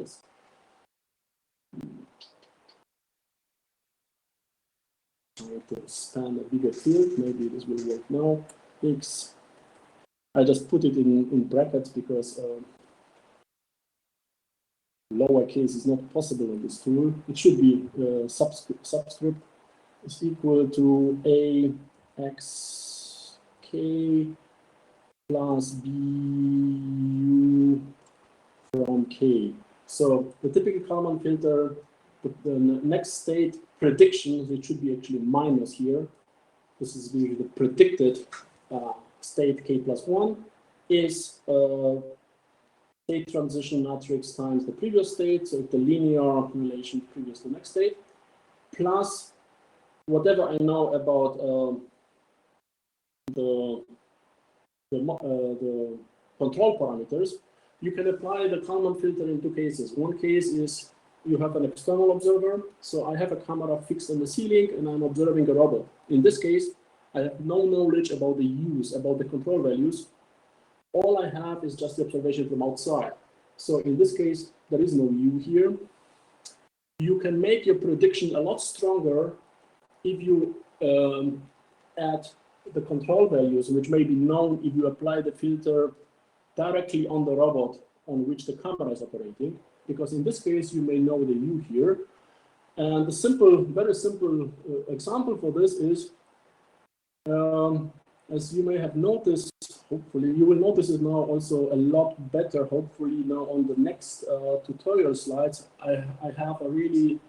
this. I have to span a bigger field. Maybe this will work now. X. I just put it in brackets because lowercase is not possible in this tool. It should be subscript is equal to a x k plus b u from k. So the typical Kalman filter, the next state prediction, it should be actually minus here. This is the predicted state k plus 1 is state transition matrix times the previous state, so the linear relation previous to next state, plus whatever I know about the control parameters. You can apply the Kalman filter in two cases. One case is you have an external observer, so I have a camera fixed on the ceiling and I'm observing a robot. In this case, I have no knowledge about the U's, about the control values. All I have is just the observation from outside. So in this case, there is no U here. You can make your prediction a lot stronger if you add the control values, which may be known if you apply the filter directly on the robot on which the camera is operating, because in this case, you may know the U here. And the simple, very simple example for this is, as you may have noticed, hopefully, you will notice it now also a lot better, hopefully now on the next tutorial slides. I have a really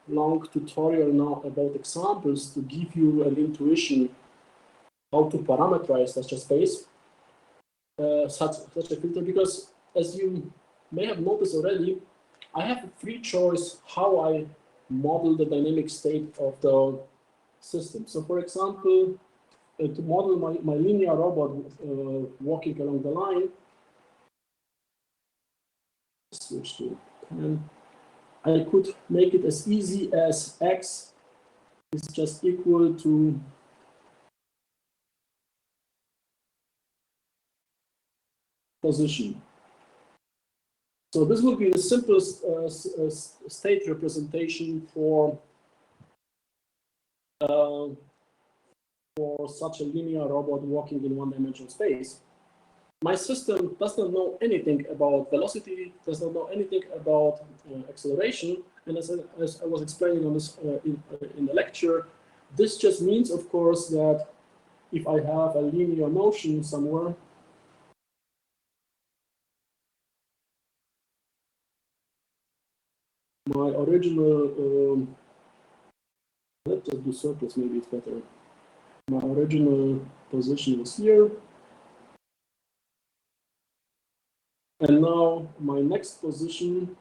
long tutorial now about examples to give you an intuition how to parameterize such a space, such a filter, because as you may have noticed already, I have a free choice how I model the dynamic state of the system. So for example, to model my linear robot walking along the line, switch to pen. I could make it as easy as x is just equal to position. So this would be the simplest state representation for such a linear robot walking in one-dimensional space. My system does not know anything about velocity, does not know anything about acceleration, and as I was explaining on this in the lecture, this just means, of course, that if I have a linear motion somewhere, my original, let's just do circles, maybe it's better. My original position was here. And now my next position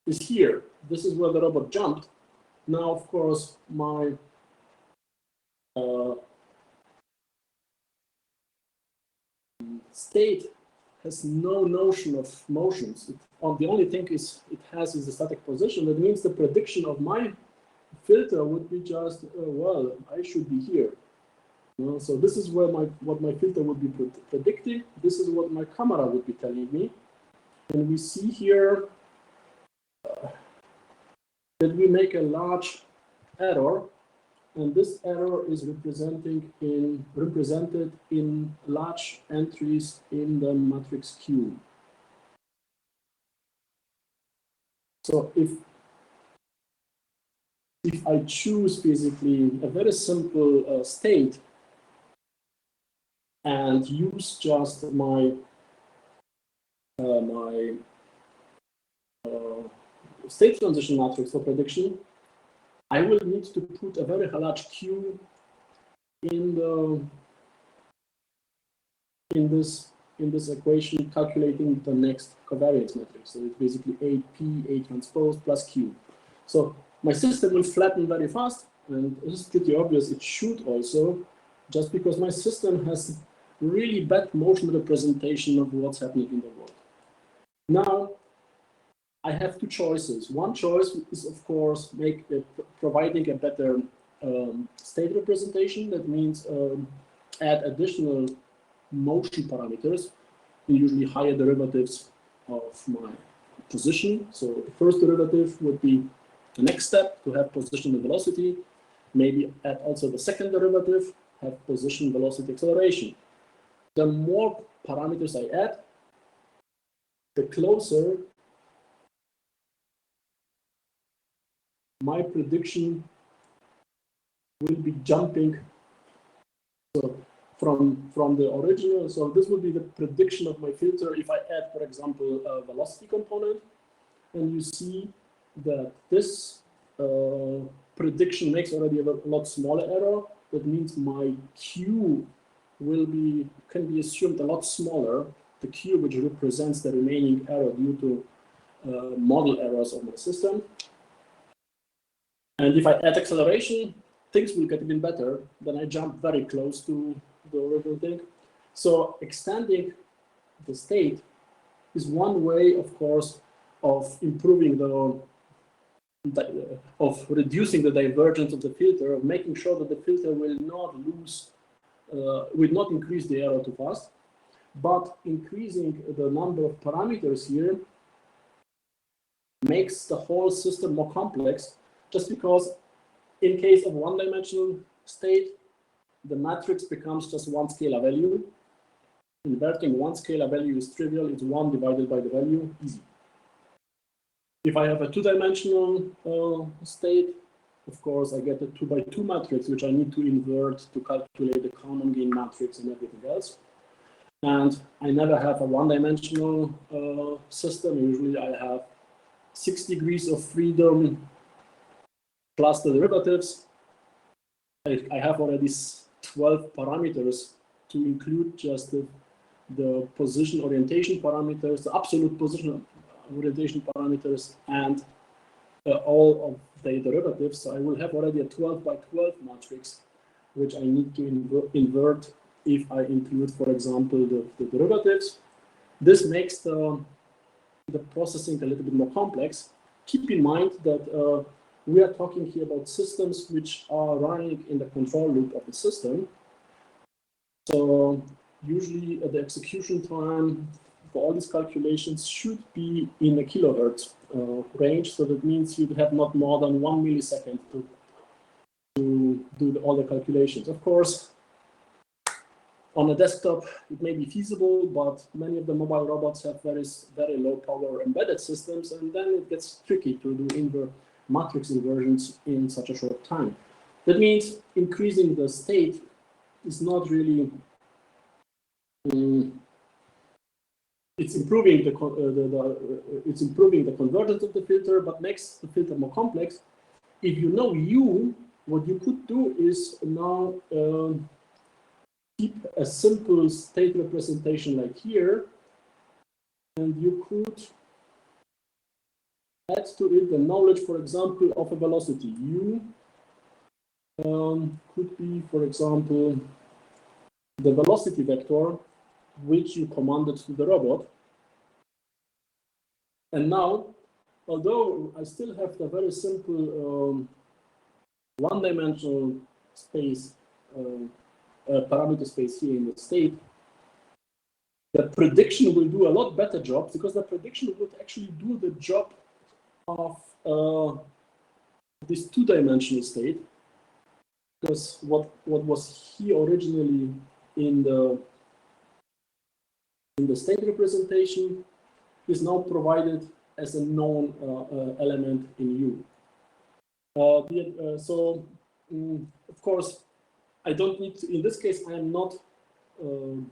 is here. This is where the robot jumped. Now, of course, my state has no notion of motions. The only thing it has is the static position. That means the prediction of my filter would be just, well, I should be here. So this is where what my filter would be predicting. This is what my camera would be telling me. And we see here that we make a large error, and this error is represented in large entries in the matrix Q. So if I choose basically a very simple state and use just my state transition matrix for prediction, I will need to put a very large Q in this equation calculating the next covariance matrix. So it's basically AP, A transpose plus Q. So my system will flatten very fast, and this is pretty obvious. It should also, just because my system has really bad motion representation of what's happening in the world. Now, I have two choices. One choice is, of course, providing a better state representation. That means add additional motion parameters. usually higher derivatives of my position. So the first derivative would be the next step, to have position and velocity. Maybe add also the second derivative, have position, velocity, acceleration. The more parameters I add, the closer my prediction will be jumping. So from the original, so this would be the prediction of my filter if I add, for example, a velocity component, and you see that this prediction makes already a lot smaller error. That means my Q can be assumed a lot smaller, the Q which represents the remaining error due to model errors of my system. And if I add acceleration, things will get even better. Then I jump very close to the original thing. So extending the state is one way, of course, of improving of reducing the divergence of the filter, of making sure that the filter will not increase the error too fast, but increasing the number of parameters here makes the whole system more complex, just because in case of one-dimensional state, the matrix becomes just one scalar value. Inverting one scalar value is trivial. It's 1 divided by the value, easy. If I have a two-dimensional state, of course, I get a 2 by 2 matrix, which I need to invert to calculate the common gain matrix and everything else. And I never have a one-dimensional system. Usually I have 6 degrees of freedom plus the derivatives. I have already 12 parameters to include just the position orientation parameters, the absolute position orientation parameters, and all of the derivatives. So I will have already a 12 by 12 matrix, which I need to invert if I include, for example, the derivatives. This makes the processing a little bit more complex. Keep in mind that we are talking here about systems which are running in the control loop of the system. So usually the execution time for all these calculations should be in a kilohertz range. So that means you have not more than 1 millisecond to do all the calculations. Of course, on a desktop, it may be feasible, but many of the mobile robots have very low power embedded systems, and then it gets tricky to do matrix inversions in such a short time. That means increasing the state is not really, it's improving the convergence of the filter, but makes the filter more complex. If you know U, what you could do is now keep a simple state representation like here, and you could add to it the knowledge, for example, of a velocity. U could be, for example, the velocity vector which you commanded to the robot. And now, although I still have the very simple one-dimensional space, parameter space here in the state, the prediction will do a lot better job, because the prediction would actually do the job of this two-dimensional state. Because what was here originally in the state representation is now provided as a known element in U. Of course, I don't need to, in this case, I am not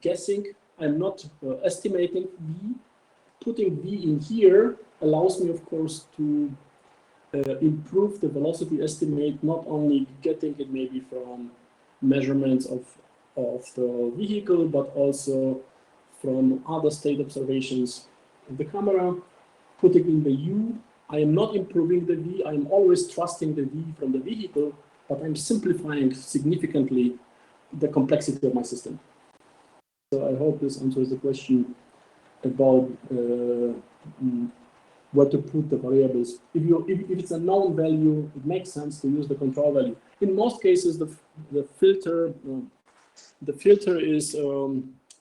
guessing, I'm not estimating V. Putting V in here allows me, of course, to improve the velocity estimate, not only getting it maybe from measurements of the vehicle, but also from other state observations of the camera. Putting in the U, I am not improving the V, I am always trusting the V from the vehicle, but I'm simplifying significantly the complexity of my system. So I hope this answers the question about where to put the variables. If it's a known value, it makes sense to use the control value. In most cases, the filter is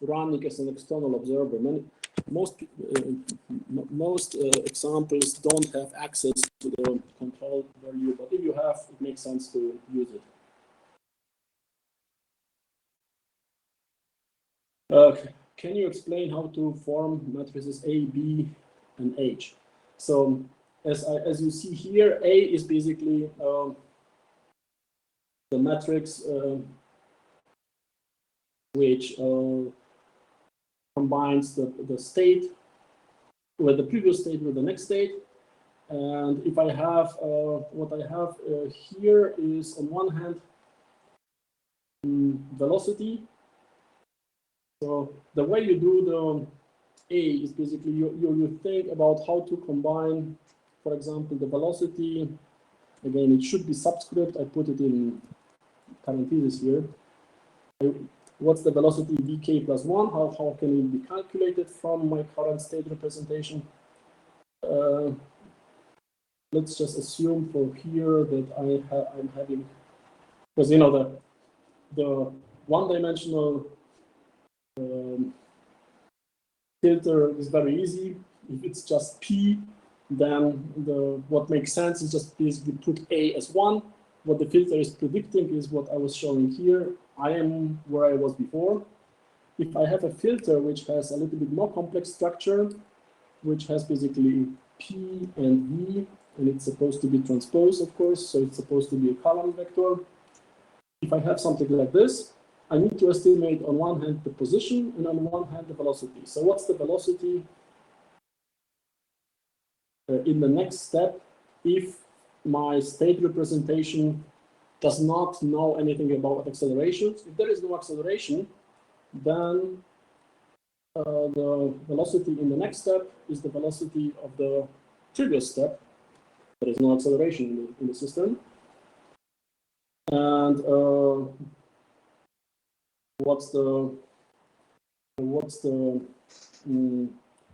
running as an external observer. Most examples don't have access to the control value, but if you have, it makes sense to use it. Can you explain how to form matrices A, B, and H? So as you see here, A is basically the matrix which combines the state with the previous state with the next state. And if I have, what I have here is on one hand, velocity. So the way you do the A is basically you think about how to combine, for example, the velocity. Again, it should be subscript. I put it in parentheses here. What's the velocity vk plus 1? How can it be calculated from my current state representation? Let's just assume for here that I'm having, because you know the one-dimensional filter is very easy. If it's just P, then what makes sense is just basically put A as 1. What the filter is predicting is what I was showing here. I am where I was before. If I have a filter which has a little bit more complex structure, which has basically P and V, and it's supposed to be transposed, of course, so it's supposed to be a column vector. If I have something like this, I need to estimate on one hand the position and on one hand the velocity. So what's the velocity in the next step if my state representation does not know anything about accelerations? If there is no acceleration, then the velocity in the next step is the velocity of the previous step. There is no acceleration in the system. And what's the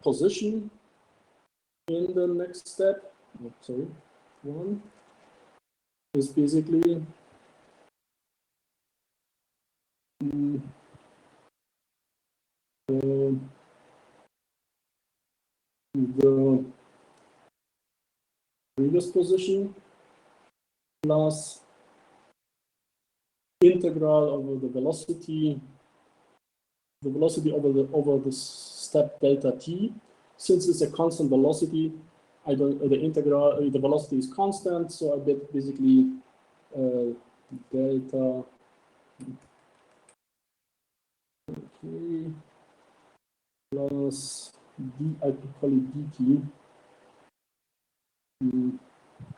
position in the next step? Oh, sorry, one is basically the previous position plus integral over the velocity over the step delta t. Since it's a constant velocity, the velocity is constant, so I get basically delta plus d, I could call it dt,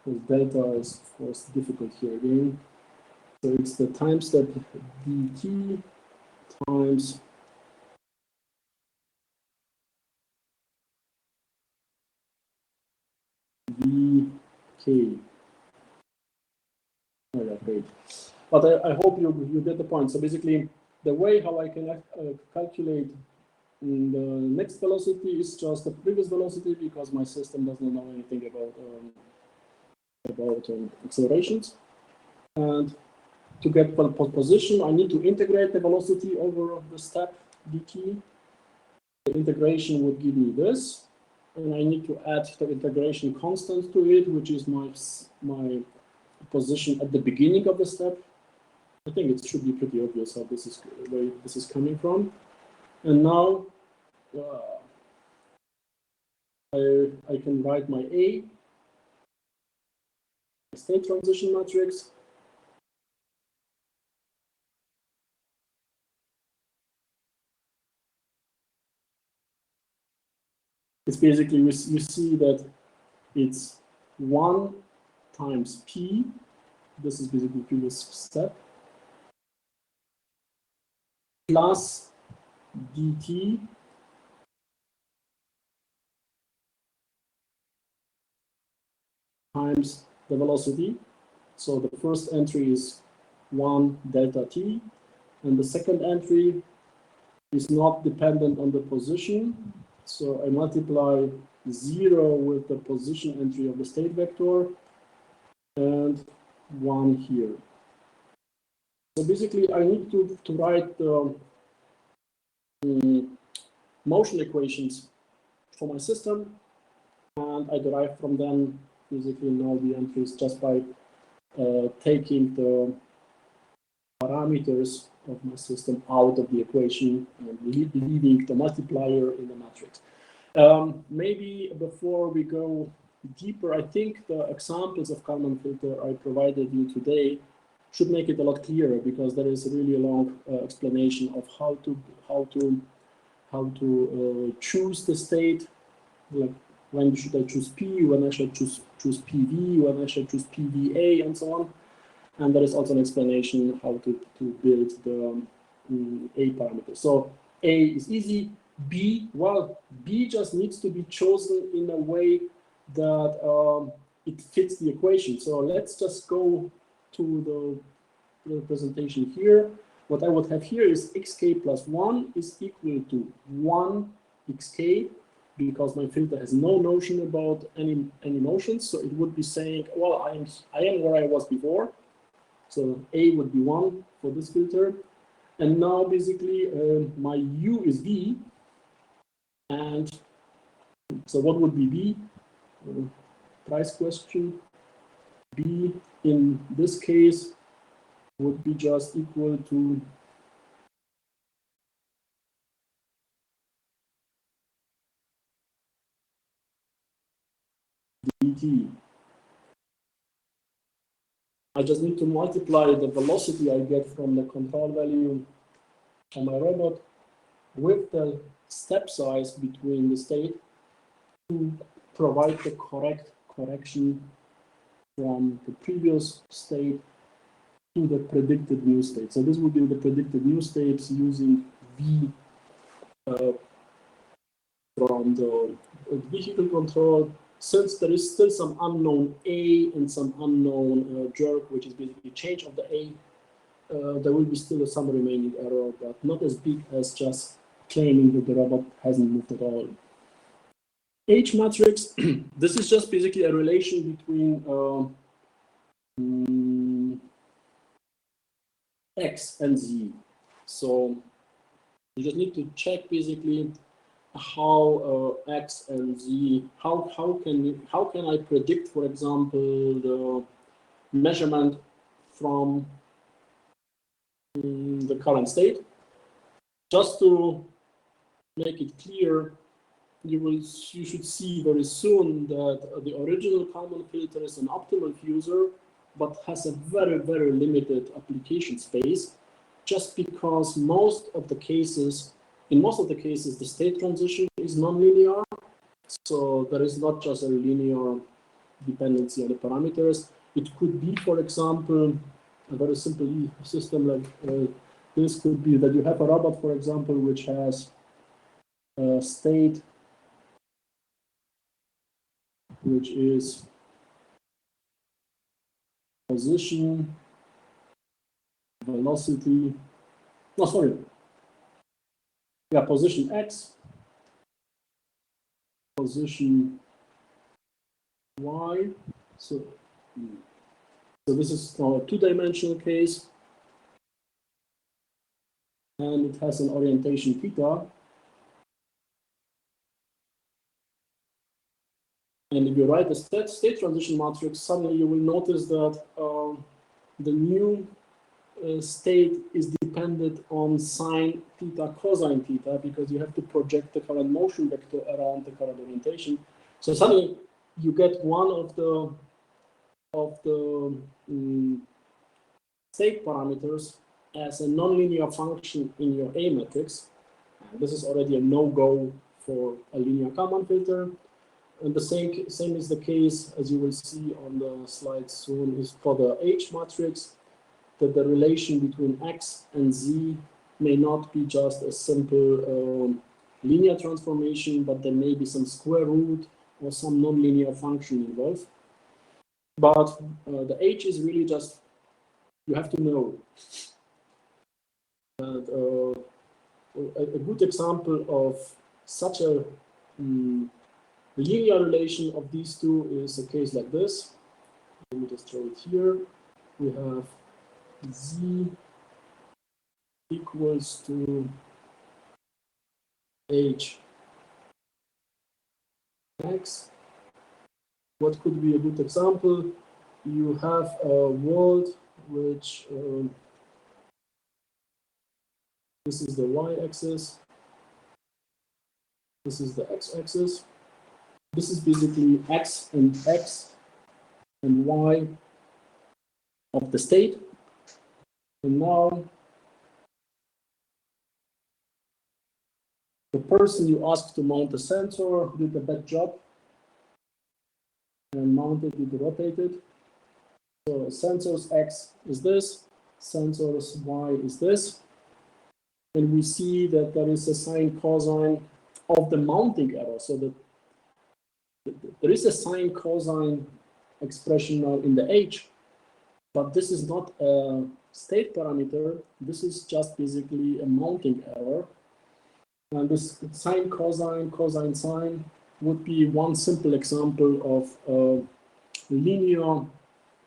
because delta is of course difficult here again. So it's the time step dt times vk. Oh, yeah, great. But I hope you get the point. So basically, the way how I can calculate the next velocity is just the previous velocity, because my system doesn't know anything about accelerations. And to get position, I need to integrate the velocity over the step dt. The integration would give me this, and I need to add the integration constant to it, which is my position at the beginning of the step. I think it should be pretty obvious how this is where this is coming from. And now I can write my A, state transition matrix. It's basically, you see that it's 1 times P. This is basically previous step, plus dt times the velocity. So the first entry is 1 delta t, and the second entry is not dependent on the position. So I multiply 0 with the position entry of the state vector and 1 here. So basically, I need to write the motion equations for my system, and I derive from them basically now the entries just by taking the parameters of my system out of the equation and leaving the multiplier in the matrix. Maybe before we go deeper, I think the examples of Kalman filter I provided you today should make it a lot clearer, because there is really a long explanation of how to choose the state, like when should I choose P, when I should choose PV, when I should choose PVA, and so on. And there is also an explanation how to build the A parameter. So A is easy. B, well, B just needs to be chosen in a way that it fits the equation. So let's just go to the presentation here. What I would have here is xk plus 1 is equal to 1 xk, because my filter has no notion about any motions. So it would be saying, well, I am where I was before. So A would be 1 for this filter. And now basically my U is V. And so what would be B? Price question. B in this case would be just equal to dt. I just need to multiply the velocity I get from the control value on my robot with the step size between the state to provide the correct correction from the previous state to the predicted new state. So this would be the predicted new states using V from the vehicle control. Since there is still some unknown A and some unknown jerk, which is basically change of the A, there will be still some remaining error, but not as big as just claiming that the robot hasn't moved at all. H matrix, this is just basically a relation between X and Z. So you just need to check basically how X and Z, how can I predict, for example, the measurement from the current state. Just to make it clear, you should see very soon that the original Kalman filter is an optimal fuser, but has a very, very limited application space, just because in most of the cases, the state transition is nonlinear. So there is not just a linear dependency on the parameters. It could be, for example, a very simple system like this could be that you have a robot, for example, which has a state which is position, velocity, position X, position Y. So this is a two-dimensional case, and it has an orientation theta. And if you write the state transition matrix, suddenly you will notice that the new state is dependent on sine theta, cosine theta, because you have to project the current motion vector around the current orientation. So suddenly you get one of the state parameters as a nonlinear function in your A matrix. This is already a no-go for a linear Kalman filter. And the same is the case, as you will see on the slide soon, is for the H matrix, that the relation between X and Z may not be just a simple linear transformation, but there may be some square root or some nonlinear function involved. But the H is really just, you have to know. And, a good example of such a linear relation of these two is a case like this. Let me just show it here. We have Z equals to H X. What could be a good example? You have a world which this is the y-axis, this is the x-axis. This is basically x and y of the state. And now the person you asked to mount the sensor did a bad job and mounted it, rotated. So sensors X is this, sensors Y is this. And we see that there is a sine cosine of the mounting error. So that there is a sine cosine expression now in the H, but this is not a state parameter. This is just basically a mounting error. And this sine cosine, cosine sine would be one simple example of linear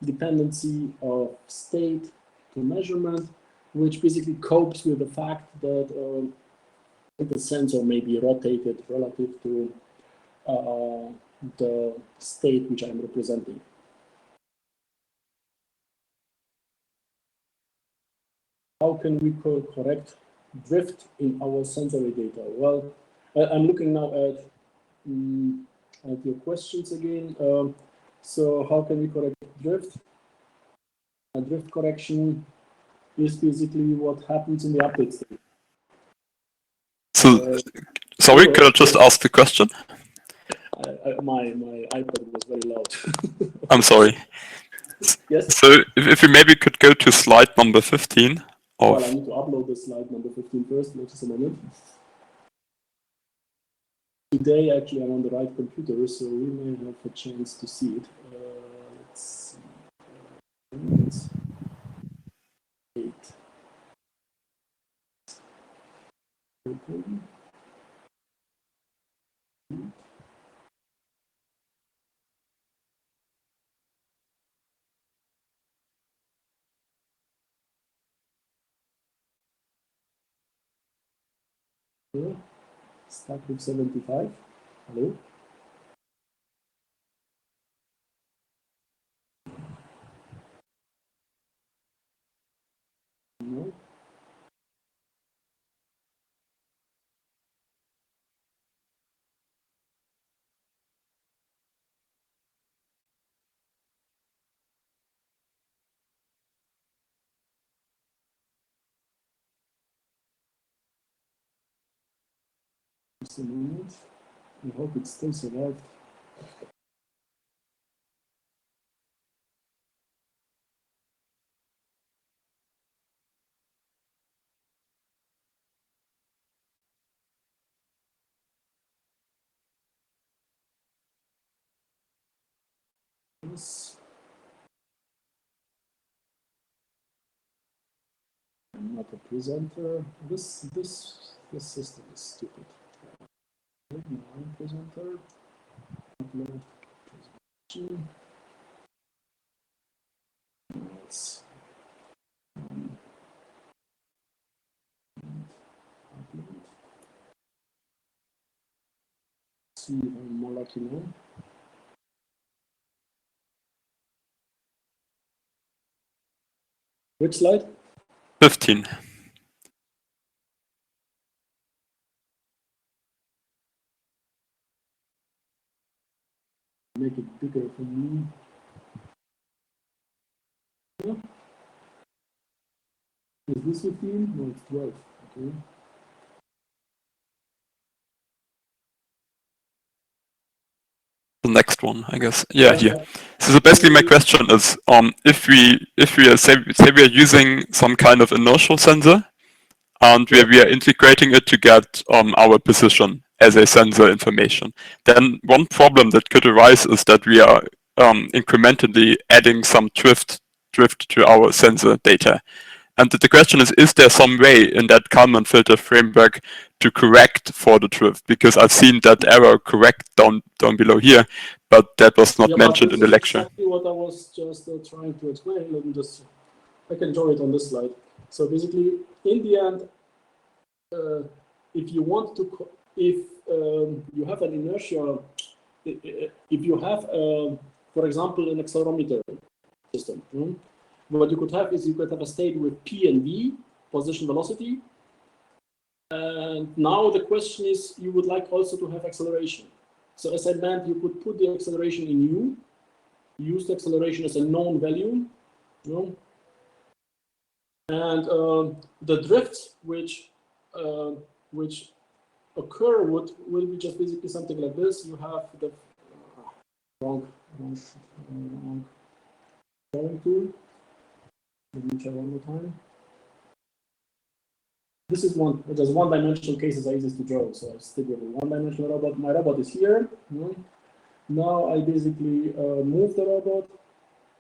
dependency of state to measurement, which basically copes with the fact that the sensor may be rotated relative to the state which I'm representing. How can we correct drift in our sensory data? Well, I'm looking now at your questions again. So how can we correct drift? A drift correction is basically what happens in the update state. So, sorry, could I just ask the question? My iPad was very loud. I'm sorry. Yes? So if you maybe could go to slide number 15. Well, I need to upload the slide number 15 first, just a moment. Today, actually, I'm on the right computer, so we may have a chance to see it. Let's see. 8. Okay. Yeah. Start with 75. Hello? No? Just a moment. I hope it still survived. Yes. I'm not a presenter. This system is stupid. Presenter. Upload presentation. Let's upload. See if I'm more lucky now. Which slide? 15. Make it bigger for me. Yeah. Is this 15? No, it's 12. Okay. The next one, I guess. Yeah, here. So basically, my question is, if we are say we are using some kind of inertial sensor, and we are integrating it to get our position as a sensor information, then one problem that could arise is that we are incrementally adding some drift to our sensor data. And the question is there some way in that Kalman filter framework to correct for the drift? Because I've seen that error correct down below here, but that was not mentioned in the lecture. Exactly what I was just trying to explain. Let me just, I can draw it on this slide. So basically, in the end, if you want to if you have an inertia, if you have, for example, an accelerometer system, what you could have is you could have a state with P and V, position velocity. And now the question is, you would like also to have acceleration. So as I meant, you could put the acceleration in U, use the acceleration as a known value, and the drifts which occur will be just basically something like this. You have the wrong drawing tool. Let me try one more time. This is there's one-dimensional cases are easiest to draw, so I stick with a one-dimensional robot. My robot is here. Now I basically move the robot,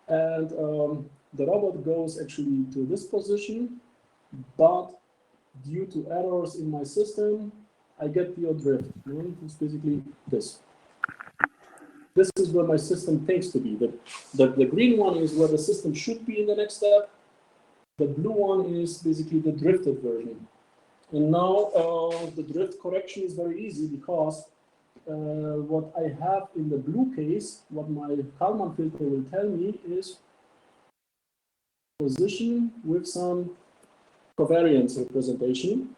and the robot goes actually to this position, but due to errors in my system, I get the drift. It's basically this. This is where my system thinks to be. The green one is where the system should be in the next step. The blue one is basically the drifted version. And now the drift correction is very easy because what I have in the blue case, what my Kalman filter will tell me is position with some covariance representation.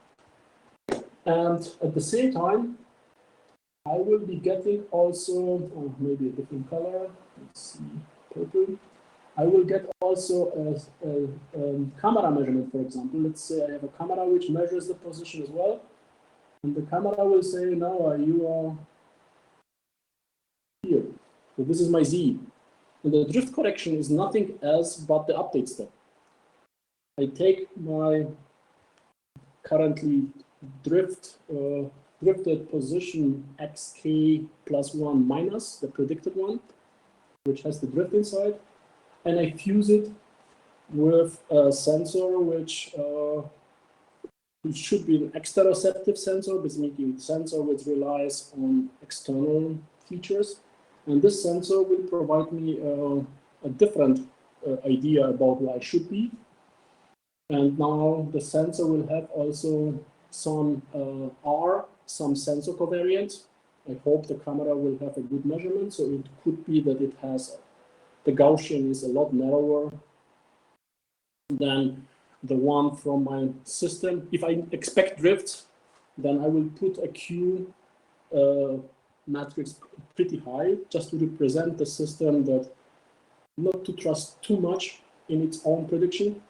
And at the same time, I will be getting also, maybe a different color, let's see, purple. I will get also a camera measurement, for example. Let's say I have a camera which measures the position as well. And the camera will say, no, you are here. So this is my Z. And the drift correction is nothing else but the update step. I take my currently drifted position xk plus 1 minus the predicted one, which has the drift inside, and I fuse it with a sensor which should be an exteroceptive sensor, basically a sensor which relies on external features. And this sensor will provide me a different idea about what I should be. And now the sensor will have also some R, some sensor covariance. I hope the camera will have a good measurement. So it could be that it has, the Gaussian is a lot narrower than the one from my system. If I expect drift, then I will put a Q matrix pretty high just to represent the system that not to trust too much in its own prediction.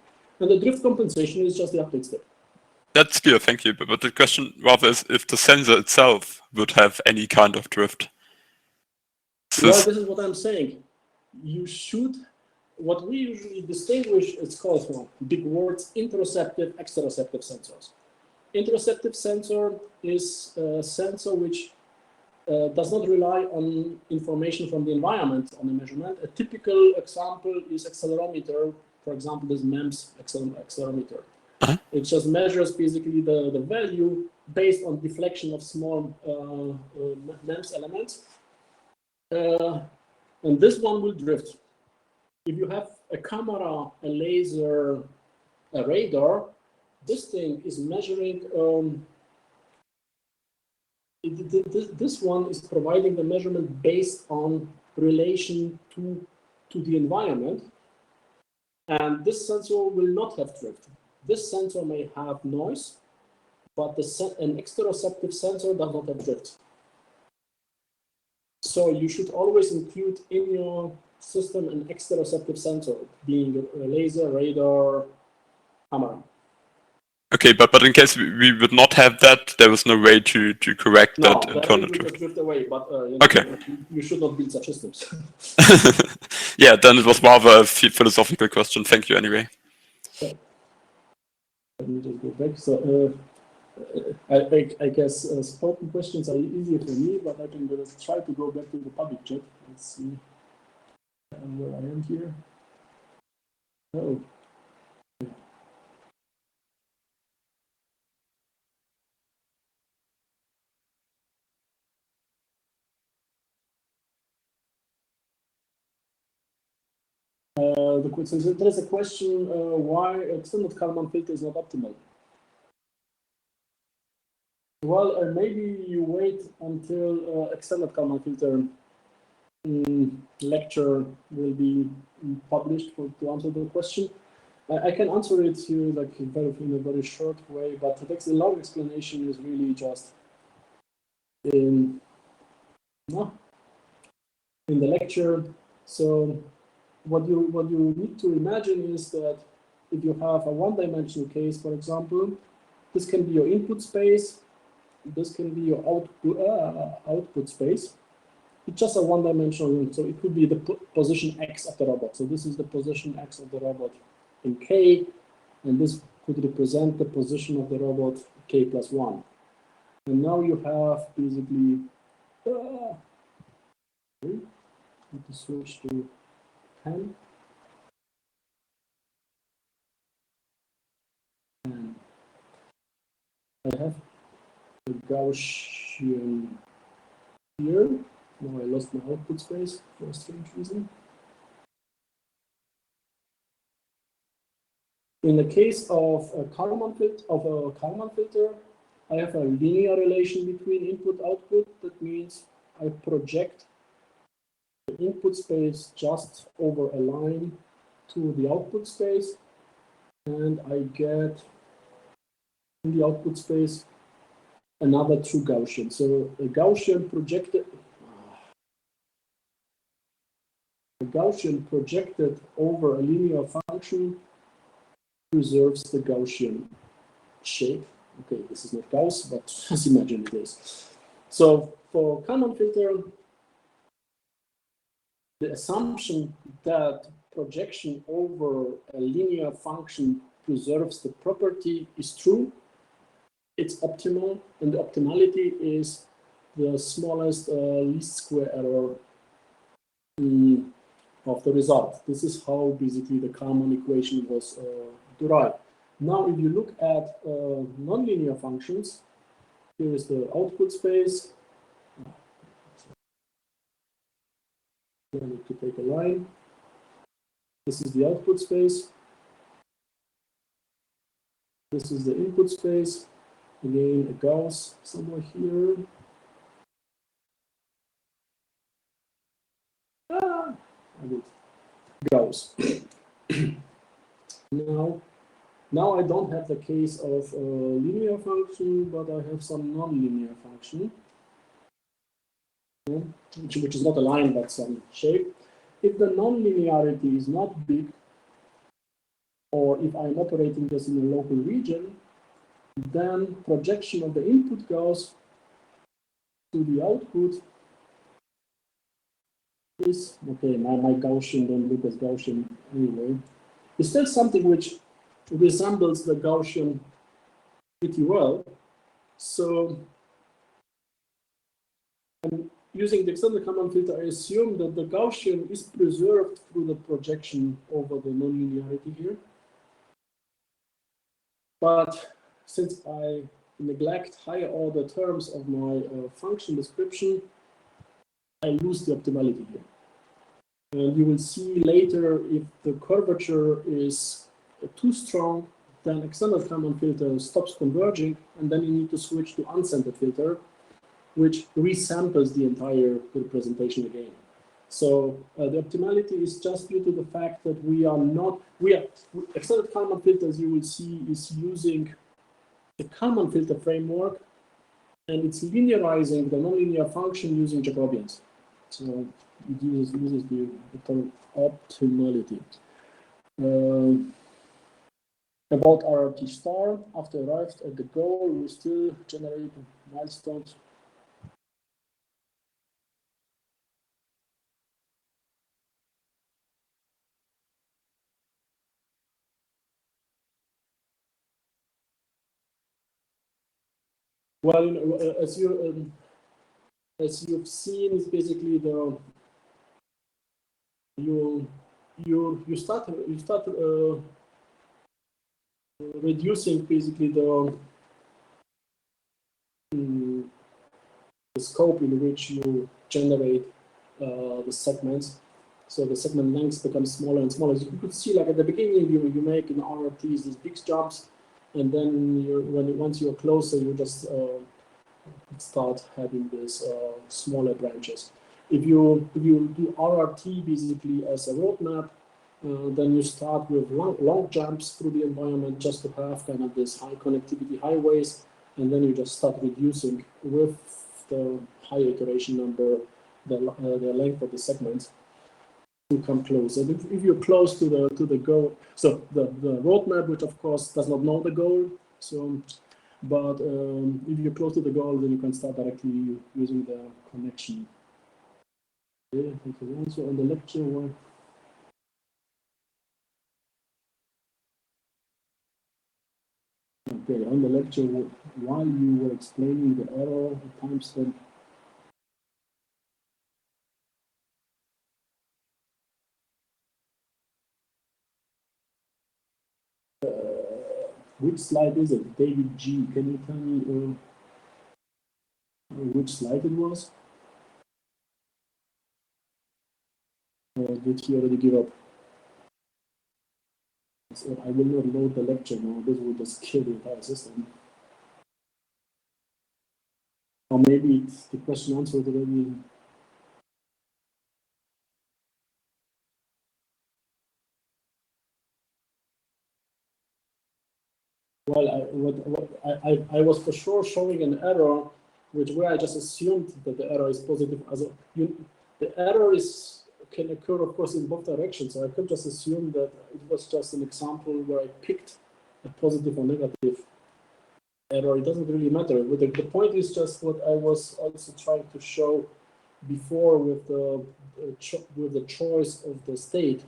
And the drift compensation is just the update step. That's clear, thank you. But the question rather is if the sensor itself would have any kind of drift. Well, this is what I'm saying. You should, what we usually distinguish, it's called from big words, interoceptive, exteroceptive sensors. Interoceptive sensor is a sensor which does not rely on information from the environment on the measurement. A typical example is accelerometer. For example, this MEMS accelerometer. It just measures basically the value based on deflection of small MEMS elements. And this one will drift. If you have a camera, a laser, a radar, this thing is measuring, this one is providing the measurement based on relation to the environment. And this sensor will not have drift. This sensor may have noise, but an exteroceptive sensor does not have drift. So you should always include in your system an exteroceptive sensor, being a laser, radar, camera. Okay, but in case we would not have that, there was no way to correct that internal drift. Drift away, but okay. You should not build such systems. Yeah, then it was rather a philosophical question. Thank you anyway. Okay. Let me just go back. So I guess spoken questions are easier for me, but I can try to go back to the public chat. Let's see where I am here. Oh. So there is a question why extended Kalman filter is not optimal. Well, maybe you wait until extended Kalman filter lecture will be published to answer the question. I can answer it here like in a very short way, but the long explanation is really just in the lecture. So what you need to imagine is that if you have a one-dimensional case, for example, this can be your input space, this can be your output space. It's just a one-dimensional unit, so it could be the position x of the robot. So this is the position x of the robot in K, and this could represent the position of the robot K plus 1. And now you have basically, need to switch to 10. And I have the Gaussian here. Now I lost my output space for a strange reason. In the case of a Kalman filter, I have a linear relation between input-output. That means I project the input space just over a line to the output space, and I get in the output space another true Gaussian. So a Gaussian projected over a linear function preserves the Gaussian shape. Okay, this is not Gauss, but just imagine it is. So for Kalman filter, the assumption that projection over a linear function preserves the property is true. It's optimal, and the optimality is the smallest least square error of the result. This is how basically the Kalman equation was derived. Now, if you look at nonlinear functions, here is the output space. I need to take a line. This is the output space. This is the input space. Again, a Gauss somewhere here. Gauss. Now I don't have the case of a linear function, but I have some non-linear function, which is not a line, but some shape. If the non-linearity is not big, or if I'm operating this in a local region, then projection of the input Gauss to the output is, okay, my Gaussian don't look as Gaussian anyway. It's still something which resembles the Gaussian pretty well. So I'm using the extended Kalman filter, I assume that the Gaussian is preserved through the projection over the nonlinearity here. But since I neglect higher order terms of my function description, I lose the optimality here. And you will see later if the curvature is too strong, then extended Kalman filter stops converging, and then you need to switch to uncentered filter, which resamples the entire representation again. So the optimality is just due to the fact that extended Kalman filter, as you will see, is using the Kalman filter framework, and it's linearizing the nonlinear function using Jacobians. So it uses the term optimality. About RRT star, after arrived at the goal, we still generate milestones. Well, as you've seen, it's basically you start reducing basically the scope in which you generate the segments. So the segment lengths become smaller and smaller. As you could see, like at the beginning, you make in RRTs these big jumps, and then once you're closer, you just start having these smaller branches. If you do RRT basically as a roadmap, then you start with long jumps through the environment just to have kind of this high connectivity highways, and then you just start reducing with the high iteration number the length of the segments to come close. And if you're close to the goal, so the roadmap, which of course does not know the goal, so but if you're close to the goal, then you can start directly using the connection. Okay, thank you. Also on the lecture one. Okay, on the lecture, while you were explaining the error, the timestamp. Which slide is it? David G. Can you tell me which slide it was? Or did he already give up? So I will not load the lecture now. This will just kill the entire system. Or maybe it's the question answered already. Well, I was for sure showing an error, where I just assumed that the error is positive. The error can occur, of course, in both directions. So I could just assume that it was just an example where I picked a positive or negative error. It doesn't really matter. The point is just what I was also trying to show before with the choice of the state.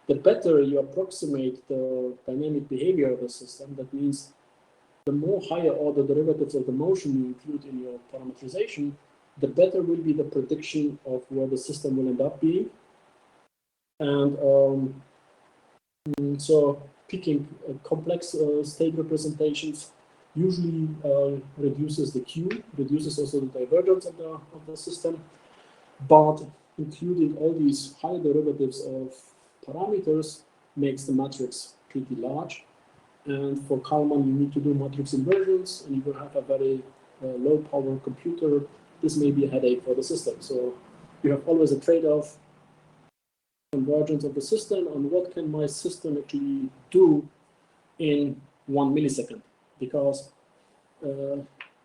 The better you approximate the dynamic behavior of the system, that means the more higher order derivatives of the motion you include in your parameterization, the better will be the prediction of where the system will end up being. And so picking complex state representations usually reduces the Q, reduces also the divergence of the system, but including all these high derivatives of parameters makes the matrix pretty large. And for Kalman, you need to do matrix inversions, and you will have a very low power computer. This may be a headache for the system. So you have always a trade-off, convergence of the system, on what can my system actually do in 1 millisecond, because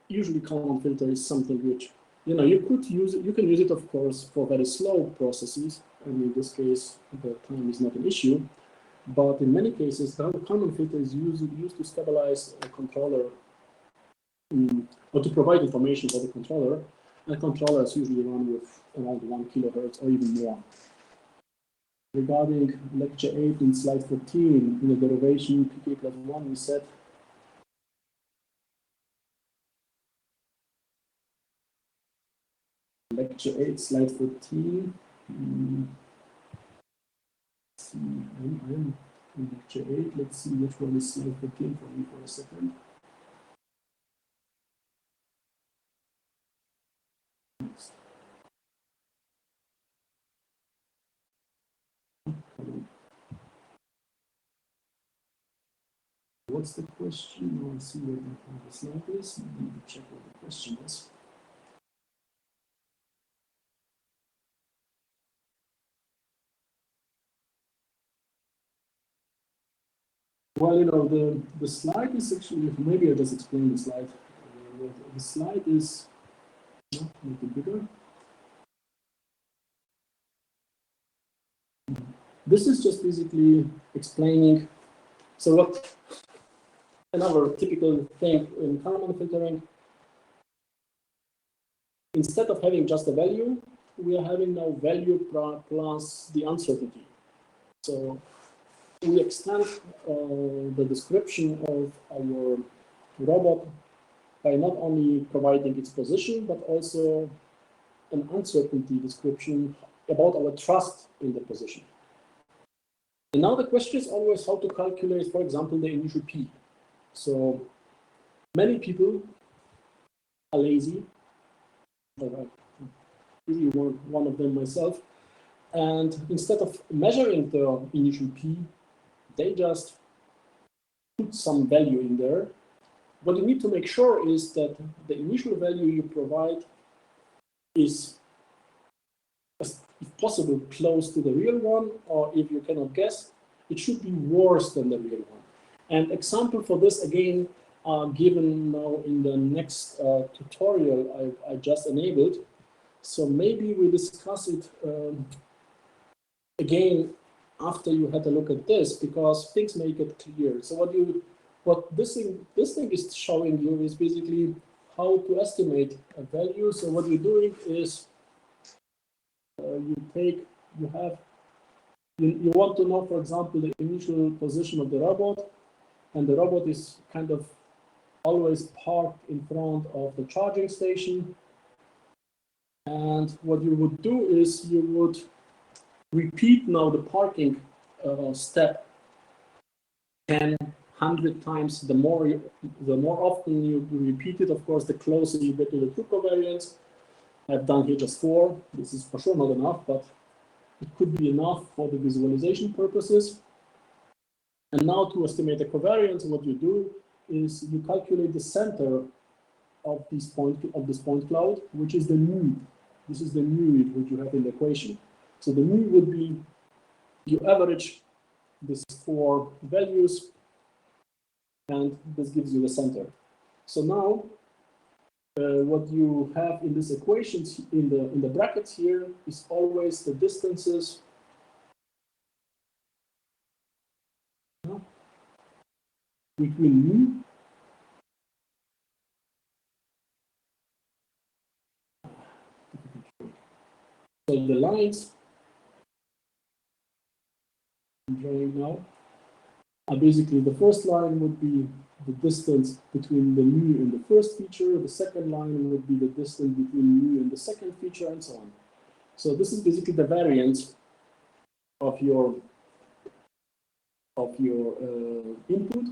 usually Kalman filter is something which you could use it. You can use it, of course, for very slow processes, and in this case, the time is not an issue. But in many cases, the Kalman filter is used to stabilize a controller or to provide information for the controller. And controllers usually run with around 1 kilohertz or even more. Regarding lecture 8 in slide 14, in the derivation pk+1, we said lecture 8, slide 14. See, I'm in lecture 8. Let's see which one is slide 14 for me for a second. Next. What's the question? I'll see where the slide is. I need to check what the question is. Well, the slide is actually, maybe I'll just explain the slide. The slide is a little bigger. This is just basically explaining, so what another typical thing in Kalman filtering, instead of having just a value, we are having now value plus the uncertainty. So we extend the description of our robot by not only providing its position, but also an uncertainty description about our trust in the position. And now the question is always how to calculate, for example, the initial P. So many people are lazy. Usually one of them myself. And instead of measuring the initial P, they just put some value in there what you need to make sure is that the initial value you provide is, if possible, close to the real one, or if you cannot guess, it should be worse than the real one. And example for this, again, given now in the next tutorial I just enabled. So maybe we discuss it again after you had a look at this, because things make it clear. So what this thing is showing you is basically how to estimate a value. So what you're doing is you want to know, for example, the initial position of the robot, and the robot is kind of always parked in front of the charging station. And what you would do is you would repeat now the parking step 10, 100 times. The more often you repeat it, of course, the closer you get to the true covariance. I've done here just 4. This is for sure not enough, but it could be enough for the visualization purposes. And now to estimate the covariance, what you do is you calculate the center of this point cloud, which is the mu. This is the mu which you have in the equation. So the mu would be, you average these 4 values, and this gives you the center. So now, what you have in these equations in the brackets here is always the distances between mu so the lines I'm drawing now are basically, the first line would be the distance between the mu and the first feature, the second line would be the distance between mu and the second feature, and so on. So this is basically the variance of your input.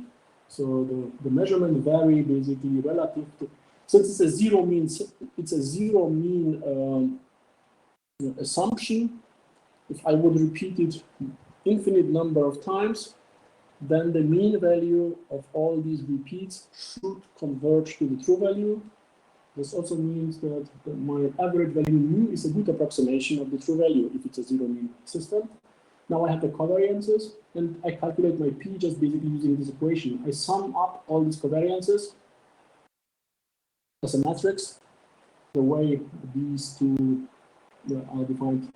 So the measurement vary basically relative to, since it's a zero mean assumption. If I would repeat it infinite number of times, then the mean value of all these repeats should converge to the true value. This also means that my average value mu is a good approximation of the true value if it's a zero mean system. Now I have the covariances, and I calculate my P just basically using this equation. I sum up all these covariances as a matrix, the way these two are defined.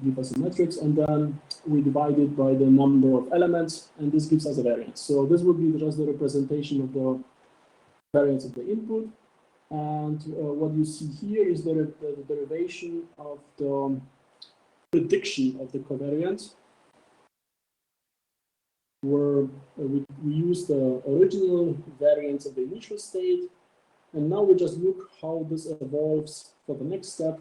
Give us a matrix, and then we divide it by the number of elements, and this gives us a variance. So this would be just the representation of the variance of the input. And what you see here is the derivation of the prediction of the covariance, where we use the original variance of the initial state, and now we just look how this evolves for the next step,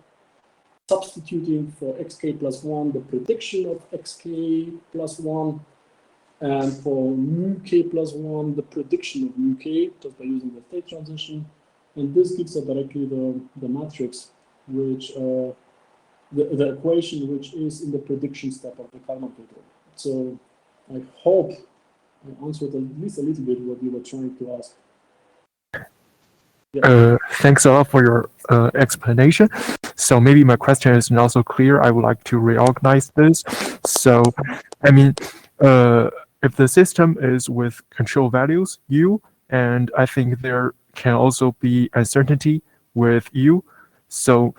substituting for xk plus 1 the prediction of xk plus 1, and for mu k plus 1 the prediction of mu k, just by using the state transition. And this gives us directly the matrix, which the equation which is in the prediction step of the Kalman filter. So I hope I answered at least a little bit what you were trying to ask. Yeah. Thanks a lot for your explanation. So maybe my question is not so clear. I would like to reorganize this. So, I mean, if the system is with control values U, and I think there can also be uncertainty with U. So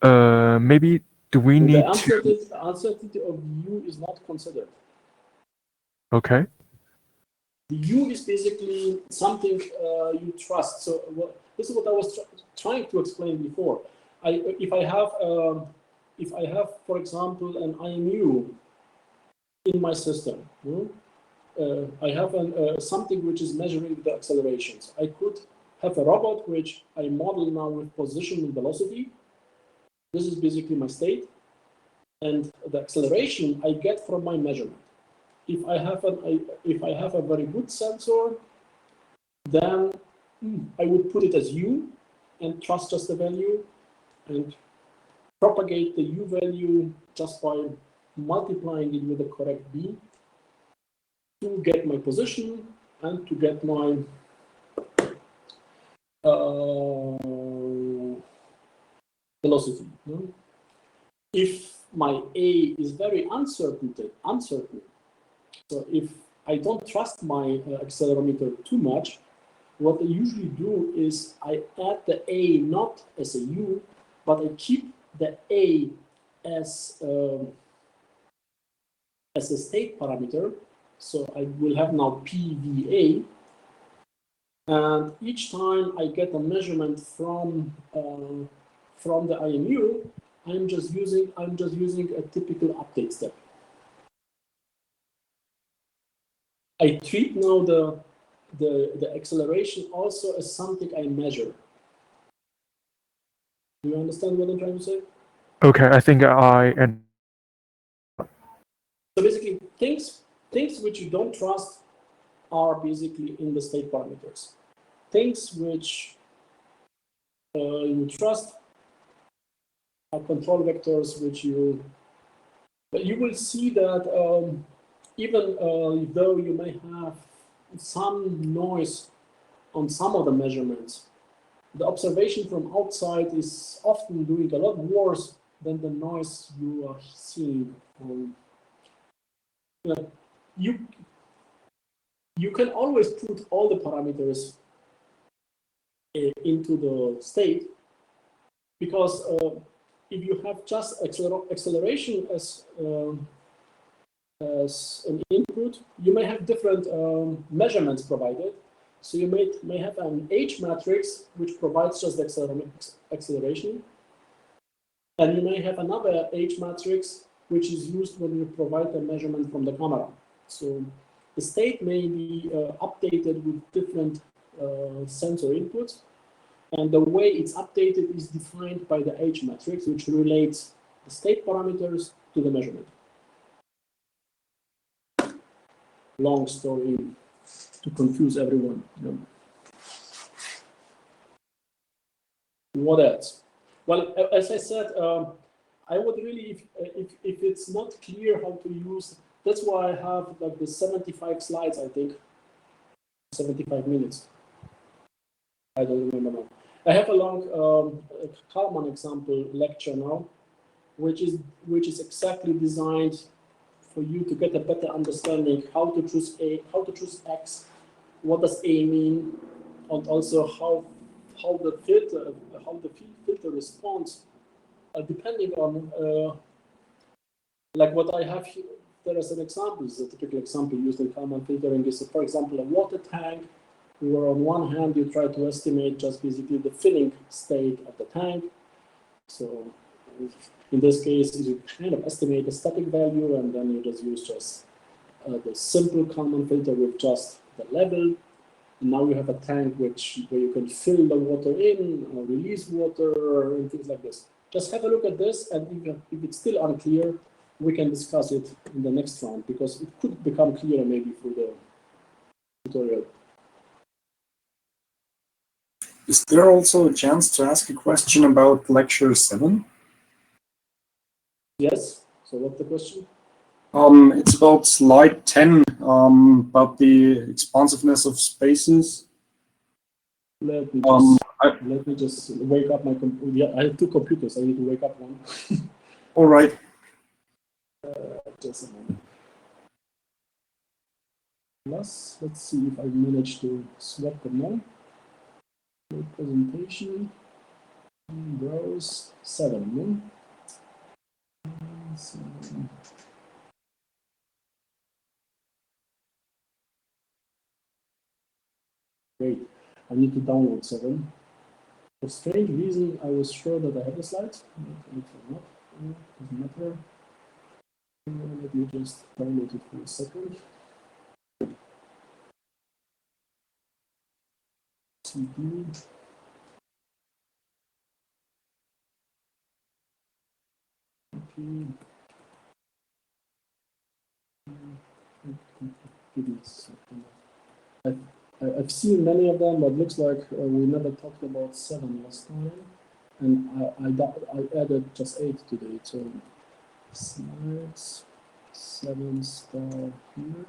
maybe do we need to... The uncertainty of U is not considered. Okay. The U is basically something you trust. So this is what I was trying to explain before. If I have, for example, an IMU in my system, I have something which is measuring the accelerations. I could have a robot which I model now with position and velocity. This is basically my state, and the acceleration I get from my measurement. If I have a very good sensor, then I would put it as U and trust just the value and propagate the U value just by multiplying it with the correct B to get my position and to get my velocity. No? If my A is very uncertain, so if I don't trust my accelerometer too much, what I usually do is I add the A not as a U, but I keep the A as a state parameter. So I will have now PVA. And each time I get a measurement from the IMU, I'm just using a typical update step. I treat now the acceleration also as something I measure. Do you understand what I'm trying to say? Okay, I think I. So basically, things which you don't trust are basically in the state parameters. Things which you trust are control vectors which you. But you will see that even though you may have some noise on some of the measurements, the observation from outside is often doing a lot worse than the noise you are seeing. You can always put all the parameters into the state, because if you have just acceleration as an input, you may have different measurements provided. So you may have an H matrix which provides just acceleration, and you may have another H matrix which is used when you provide a measurement from the camera. So the state may be updated with different sensor inputs, and the way it's updated is defined by the H matrix, which relates the state parameters to the measurement. Long story to confuse everyone. What else? Well, as I said, I would really, if it's not clear how to use, that's why I have like the 75 slides, I think, 75 minutes. I don't remember now. I have a long Kalman example lecture now, which is exactly designed for you to get a better understanding how to choose A, how to choose X, what does A mean, and also how the filter responds, depending on like what I have here. There is an example. This is a typical example used in Kalman filtering. Is, for example, a water tank, where on one hand you try to estimate just basically the filling state of the tank. So in this case, you kind of estimate the static value, and then you just use the simple Kalman filter with just the level. And now you have a tank where you can fill the water in or release water and things like this. Just have a look at this, and if it's still unclear, we can discuss it in the next round, because it could become clearer maybe through the tutorial. Is there also a chance to ask a question about lecture 7? Yes. So what's the question? It's about slide 10, about the expansiveness of spaces. Let me just wake up my computer. Yeah, I have two computers. I need to wake up one. All right. Just a moment. Plus, let's see if I manage to swap them now. Presentation. Browse 7. Great. I need to download 7. For strange reason, I was sure that I had the slides. Doesn't matter. Let me just download it for a second. CD. Okay. Give me a second. I've seen many of them, but it looks like we never talked about 7 last time, and I added just 8 today. So slides 7 star here.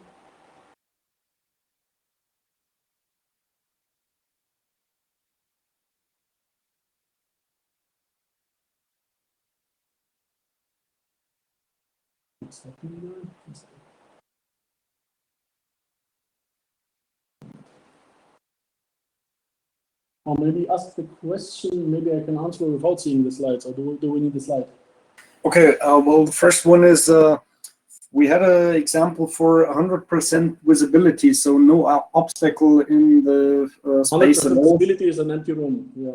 What's happening there? Or maybe ask the question, maybe I can answer without seeing the slides, or do we need the slide? Okay, well, the first one is we had an example for 100% visibility, so no obstacle in the space at 100% all. visibility is an empty room, yeah.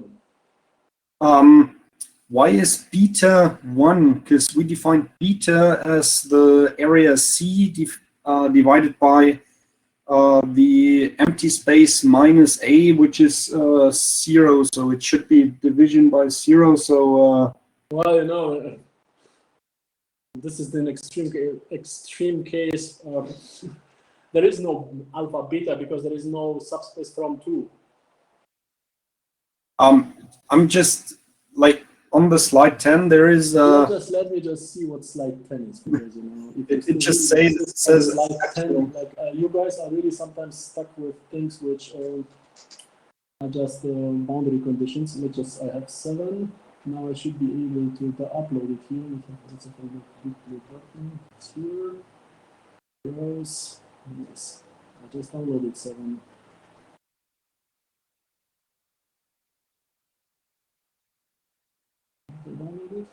Why is beta 1? Because we defined beta as the area C divided by the empty space minus A, which is 0, so it should be division by 0. So well, you know, this is an extreme case. There is no alpha beta because there is no subspace from 2. I'm just like on the slide 10. There is let me just see what slide 10 is, because you know it just says slide 10. Like you guys are really sometimes stuck with things which are just boundary conditions. I have 7. Now I should be able to upload it here. It's here. Yes, I just downloaded 7. Download it.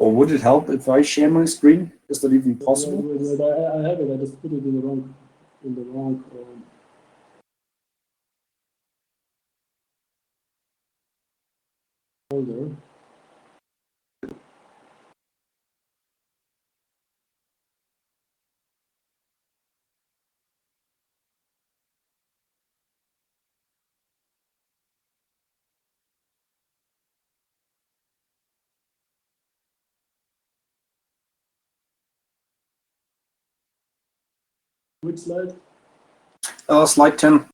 Or would it help if I share my screen? Is that even possible? Wait, I have it. I just put it in the wrong folder. Which slide? Slide 10.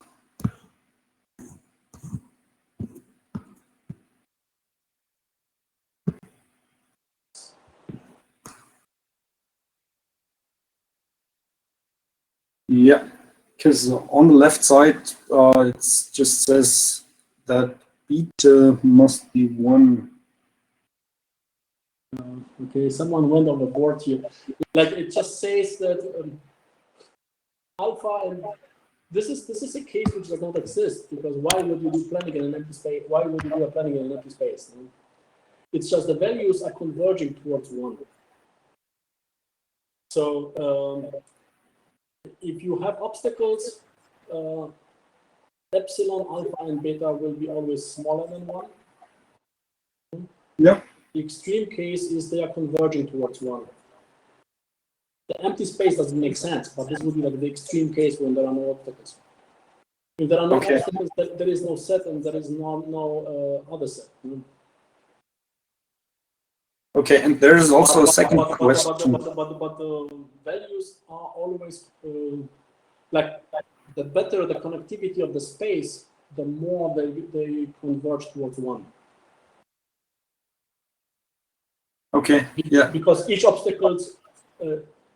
Yeah, because on the left side, it just says that beta must be 1. Okay, someone went overboard here. Like it just says that alpha, and this is a case which does not exist, because why would you do planning in an empty space? Why would you do a planning in an empty space? It's just the values are converging towards 1. So if you have obstacles, epsilon, alpha, and beta will be always smaller than 1. Yeah. The extreme case is they are converging towards 1. The empty space doesn't make sense, but this would be like the extreme case when there are no obstacles. If there are no obstacles, there is no set, and there is no other set. Okay, and there is also a second question. But the values are always like the better the connectivity of the space, the more they converge towards 1. Okay, yeah. Because each obstacle,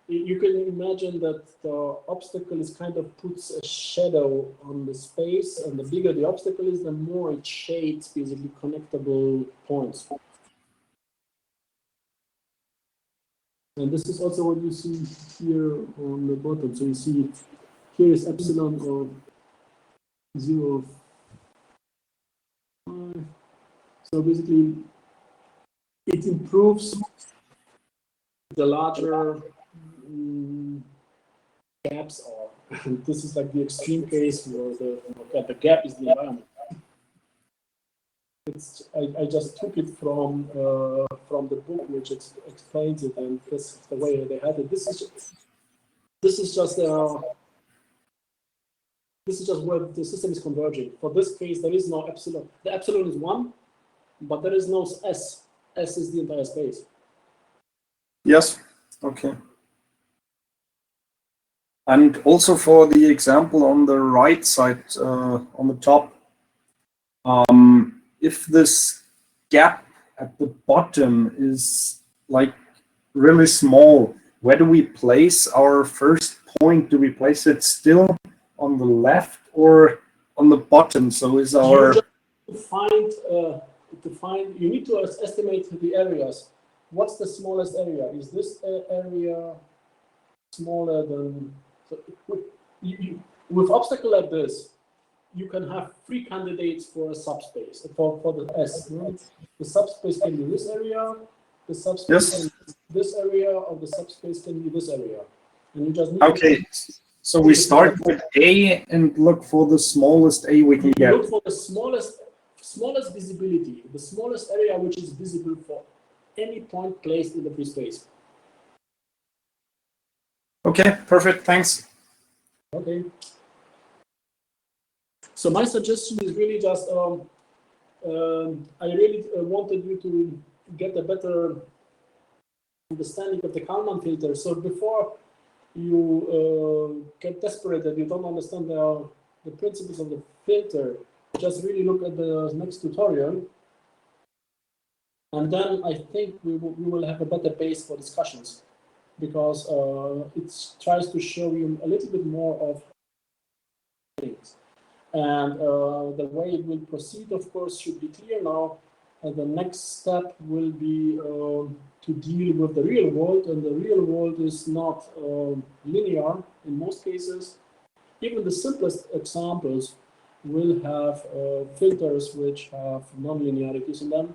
you can imagine that the obstacle is kind of puts a shadow on the space, and the bigger the obstacle is, the more it shades basically connectable points. And this is also what you see here on the bottom. So you see here is epsilon of 0. So basically, it improves the larger gaps are. This is like the extreme case where the gap is the environment. I just took it from the book which explains it, and this is the way they had it. This is just where the system is converging. For this case, there is no epsilon. The epsilon is 1, but there is no s. S is the entire space. Yes. Okay. And also for the example on the right side, on the top, if this gap at the bottom is like really small, where do we place our first point? Do we place it still on the left or on the bottom? So is our You need to estimate the areas. What's the smallest area? Is this area smaller than? So with obstacle like this, you can have 3 candidates for a subspace for the S. Right? The subspace can be this area, the subspace can be this area, or the subspace can be this area, and you just need okay. So we start with A and look for the smallest A we can get. Look for the smallest visibility, the smallest area which is visible for any point placed in the free space. Okay, perfect. Thanks. Okay. So my suggestion is really just I really wanted you to get a better understanding of the Kalman filter. So before you get desperate that you don't understand the principles of the filter, just really look at the next tutorial, and then I think we will have a better base for discussions, because it tries to show you a little bit more of things. And the way it will proceed, of course, should be clear now. The next step will be to deal with the real world, and the real world is not linear in most cases. Even the simplest examples will have filters which have non-linearities in them.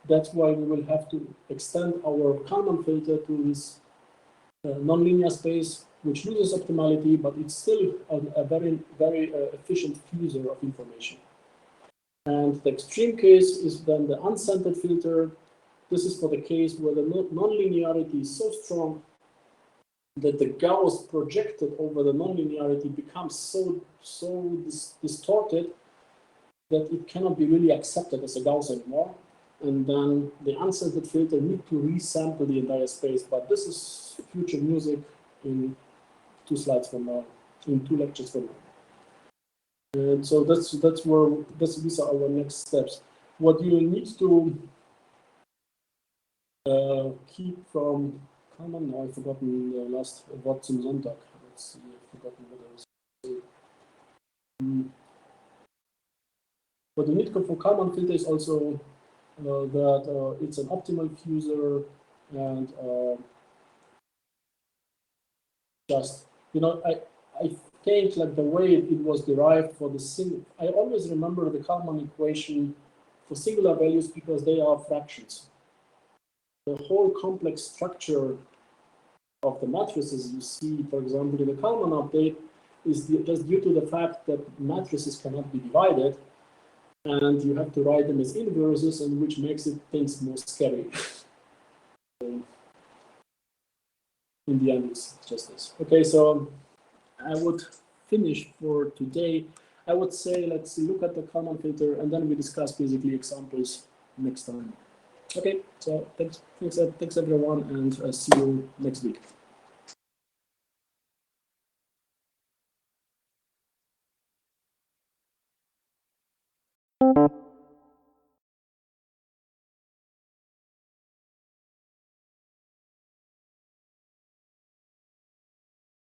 That's why we will have to extend our Kalman filter to this non-linear space, which loses optimality, but it's still a very, very efficient fuser of information. And the extreme case is then the uncentered filter. This is for the case where the non-linearity is so strong that the Gauss projected over the non-linearity becomes so distorted that it cannot be really accepted as a Gauss anymore. And then the uncentered filter need to resample the entire space. But this is future music in 2 slides from now, in 2 lectures from now. And so these are our next steps. What you need to keep from Kalman, now I've forgotten the last Wort zum Sonntag. Let's see, I've forgotten what I was saying. What you need for Kalman filter is also that it's an optimal fuser, and just, you know, I think like the way it was derived for the single, I always remember the Kalman equation for singular values because they are fractions. The whole complex structure of the matrices you see, for example, in the Kalman update, is just due to the fact that matrices cannot be divided, and you have to write them as inverses, and which makes things more scary. In the end, it's just this. Okay, so I would finish for today. I would say let's look at the Kalman filter, and then we discuss basically examples next time. Okay, so thanks everyone, and see you next week.